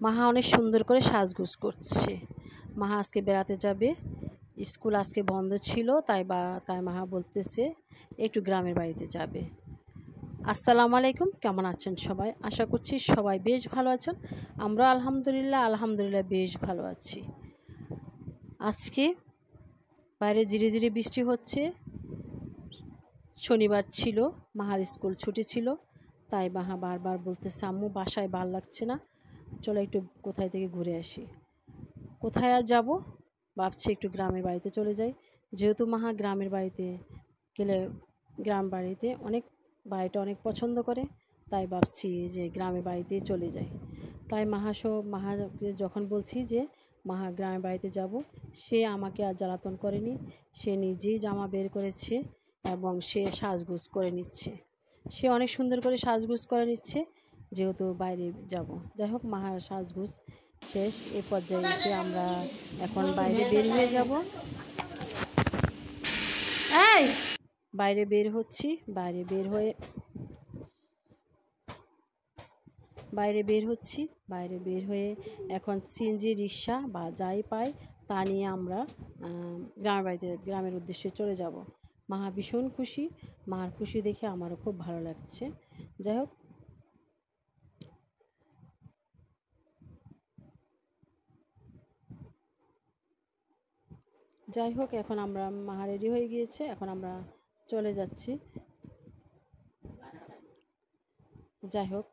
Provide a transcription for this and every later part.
মাহা অনেক সুন্দর করে সাজগোজ করছে। মাহা আজকে বেড়াতে যাবে, স্কুল আজকে বন্ধ ছিল, তাই মাহা বলতেছে একটু গ্রামের বাড়িতে যাবে। আসসালামু আলাইকুম, কেমন আছেন সবাই? আশা করছি সবাই বেশ ভালো আছেন। আমরা আলহামদুলিল্লাহ বেশ ভালো আছি। আজকে বাইরে ঝিরি ঝিরি বৃষ্টি হচ্ছে। শনিবার ছিল, মাহার স্কুল ছুটি ছিল, তাই মাহা বারবার বলতেছে আম্মু বাসায় ভাল লাগছে না, চলো একটু কোথায় থেকে ঘুরে আসি। কোথায় আর যাব, ভাবছি একটু গ্রামের বাড়িতে চলে যাই। যেহেতু মাহা গ্রামের বাড়িতে গেলে বাড়িটা অনেক পছন্দ করে, তাই ভাবছি যে গ্রামের বাড়িতেই চলে যাই। তাই মাহাকে যখন বলছি যে মাহা গ্রামের বাড়িতে যাব, সে আমাকে আর জ্বালাতন করেনি। সে নিজেই জামা বের করেছে এবং সে সাজগোজ করে নিচ্ছে। সে অনেক সুন্দর করে সাজগোজ করে নিচ্ছে, যেহেতু বাইরে যাব। যাই হোক, মাহার সাজগোজ শেষ। এ পর্যায়ে এসে আমরা এখন বাইরে বের হয়ে যাব। বাইরে বের হচ্ছি। বাইরে বের হয়ে এখন সিএনজি রিক্সা বা যাই পাই তা নিয়ে আমরা গ্রামের উদ্দেশ্যে চলে যাব। মাহা ভীষণ খুশি। মাহার খুশি দেখে আমারও খুব ভালো লাগছে। যাই হোক, এখন আমরা মাহা রেডি হয়ে গিয়েছে, এখন আমরা চলে যাচ্ছি। যাই হোক,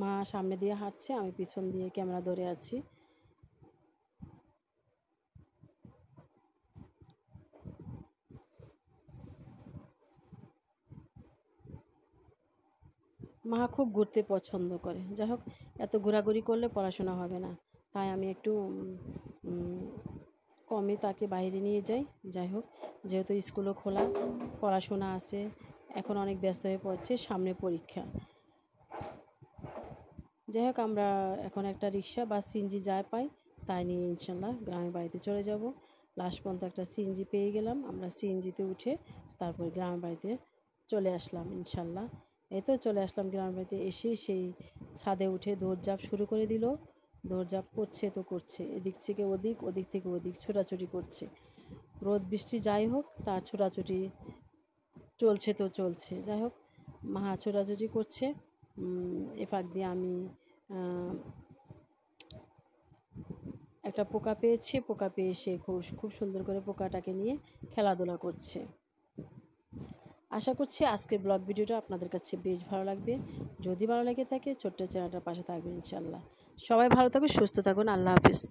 মা সামনে দিয়ে হাঁটছে, আমি পিছন দিয়ে ক্যামেরা ধরে আছি। মা খুব ঘুরতে পছন্দ করে। যাই হোক, এত ঘোরাঘুরি করলে পড়াশোনা হবে না, তাই আমি একটু কমই তাকে বাইরে নিয়ে যাই। যাই হোক, যেহেতু স্কুলও খোলা, পড়াশোনা আছে, এখন অনেক ব্যস্ত হয়ে পড়ছে, সামনে পরীক্ষা। যাই হোক, আমরা এখন একটা রিক্সা বা সিএনজি যাই পাই তাই নিয়ে ইনশাল্লাহ গ্রামের বাড়িতে চলে যাব। লাস্ট পর্যন্ত একটা সিএনজি পেয়ে গেলাম, আমরা সিএনজিতে উঠে তারপর গ্রামের বাড়িতে চলে আসলাম ইনশাল্লাহ। এই তো চলে আসলাম গ্রামের বাড়িতে। এসেই সেই ছাদে উঠে দৌড়ঝাঁপ শুরু করে দিল। দৌড়ঝাঁপ করছে, এদিক থেকে ওদিক, ওদিক থেকে ওদিক, ছোটাছুটি করছে। রোদ বৃষ্টি যাই হোক, তার ছোটাছুটি চলছে। যাই হোক, মাহা ছোটাছুটি করছে। এ ফাঁক দিয়ে আমি একটা পোকা পেয়ে সে খুব সুন্দর করে পোকাটাকে নিয়ে খেলাধুলা করছে। আশা করছি আজকের ব্লগ ভিডিওটা আপনাদের কাছে বেশ ভালো লাগবে। যদি ভালো লেগে থাকে ছোট্ট চ্যানেলটার পাশে থাকবেন ইনশাল্লাহ। সবাই ভালো থাকুন, সুস্থ থাকুন। আল্লাহ হাফিজ।